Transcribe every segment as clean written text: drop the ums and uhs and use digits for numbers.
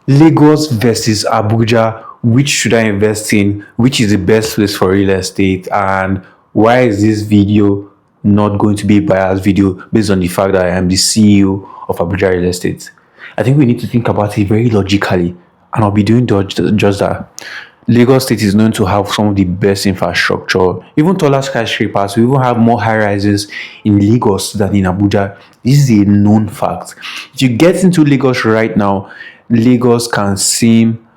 Lagos versus Abuja. Which should I invest in? Which is the best place for real estate? And why is this video not going to be a biased video based on the fact that I am the CEO of Abuja Real Estate? I think we need to think about it very logically, and I'll be doing just that. Lagos State is known to have some of the best infrastructure, even taller skyscrapers. We even have more high rises in Lagos than in Abuja. This is a known fact. If you get into Lagos right now, Lagos can seem,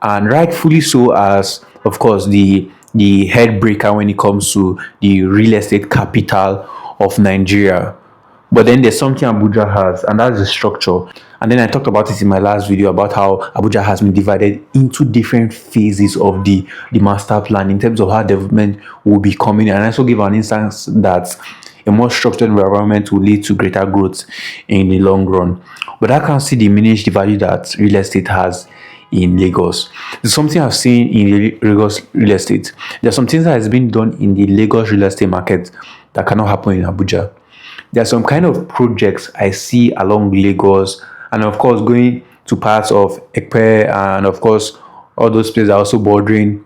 and rightfully so, as of course the headbreaker when it comes to the real estate capital of Nigeria. But then there's something Abuja has, and that's the structure. And then I talked about it in my last video about how Abuja has been divided into different phases of the master plan in terms of how development will be coming. And I also give an instance that a more structured environment will lead to greater growth in the long run. But I can see diminish the value that real estate has in Lagos. There's something I've seen in Lagos real estate. There's some things that has been done in the Lagos real estate market that cannot happen in Abuja. There are some kind of projects I see along Lagos, and of course going to parts of Ekpe, and of course all those places are also bordering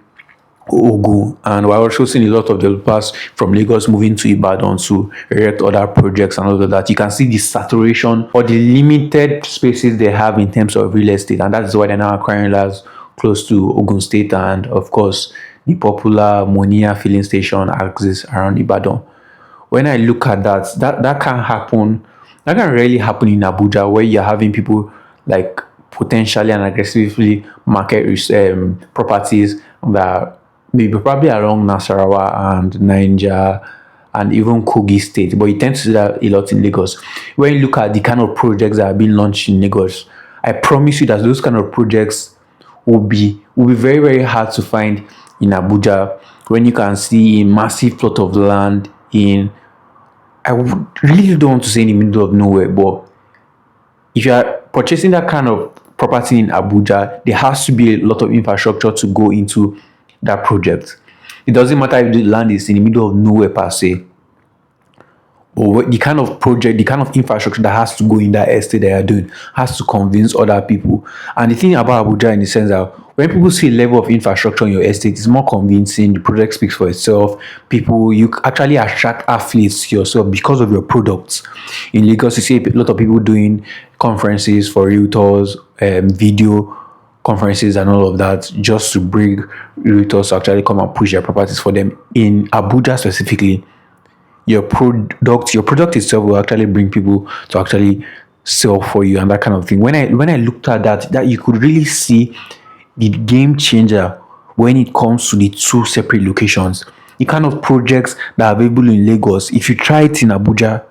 Ogun, and we're also seeing a lot of developers from Lagos moving to Ibadan to erect other projects and all of that. You can see the saturation or the limited spaces they have in terms of real estate, and that's why they're now acquiring lands close to Ogun State, and of course the popular Monia filling station axis around Ibadan. When I look at that can happen. That can really happen in Abuja, where you're having people like potentially and aggressively market properties that maybe probably along Nasarawa and Niger and even Kogi State. But you tend to see that a lot in Lagos. When you look at the kind of projects that have been launched in Lagos, I promise you that those kind of projects will be very, very hard to find in Abuja, when you can see a massive plot of land in, I really don't want to say in the middle of nowhere, but if you are purchasing that kind of property in Abuja, there has to be a lot of infrastructure to go into that project. It doesn't matter if the land is in the middle of nowhere per se, or the kind of project, the kind of infrastructure that has to go in that estate that you're doing has to convince other people. And the thing about Abuja, in the sense that when people see a level of infrastructure in your estate, it's more convincing. The project speaks for itself. People, you actually attract affiliates to yourself because of your products. In Lagos, you see a lot of people doing conferences for realtors, video conferences and all of that, just to bring realtors to actually come and push their properties for them. In Abuja specifically, your product itself will actually bring people to actually sell for you and that kind of thing. When I looked at that you could really see the game changer when it comes to the two separate locations. The kind of projects that are available in Lagos, if you try it in Abuja,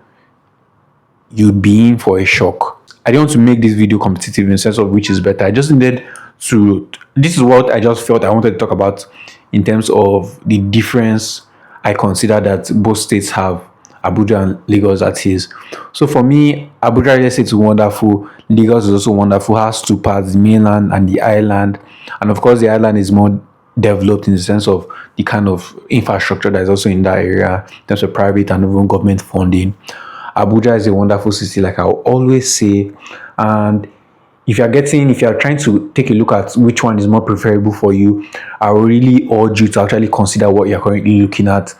you'd be in for a shock. I don't want to make this video competitive in the sense of which is better. I just needed to, this is what I just felt I wanted to talk about in terms of the difference I consider that both states have, Abuja and Lagos, that is. So for me, Abuja real estate is wonderful. Lagos is also wonderful. It has two parts, the mainland and the island. And of course, the island is more developed in the sense of the kind of infrastructure that is also in that area, in terms of private and even government funding. Abuja is a wonderful city, like I always say. And if you're trying to take a look at which one is more preferable for you, I really urge you to actually consider what you're currently looking at.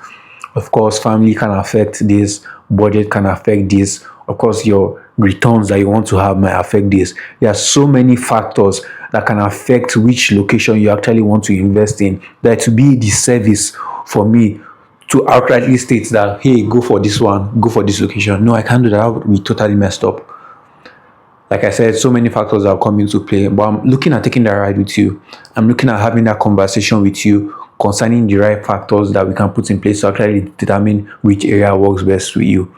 Of course, family can affect this, budget can affect this. Of course, your returns that you want to have might affect this. There are so many factors that can affect which location you actually want to invest in, that to be the service for me to outrightly state that, hey, go for this one, go for this location. No, I can't do that. That would be totally messed up. Like I said, so many factors have come into play, but I'm looking at taking that ride with you. I'm looking at having that conversation with you concerning the right factors that we can put in place to actually determine which area works best with you.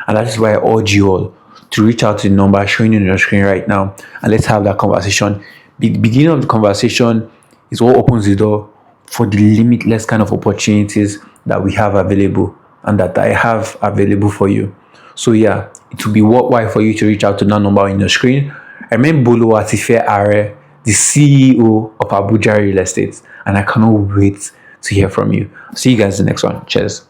And that is why I urge you all to reach out to the number showing you on your screen right now, and let's have that conversation. The beginning of the conversation is what opens the door for the limitless kind of opportunities that we have available and that I have available for you. So yeah, it will be worthwhile for you to reach out to that number on your screen. I remain Bolo Atife Are, the CEO of Abuja Real Estate, and I cannot wait to hear from you. See you guys in the next one. Cheers.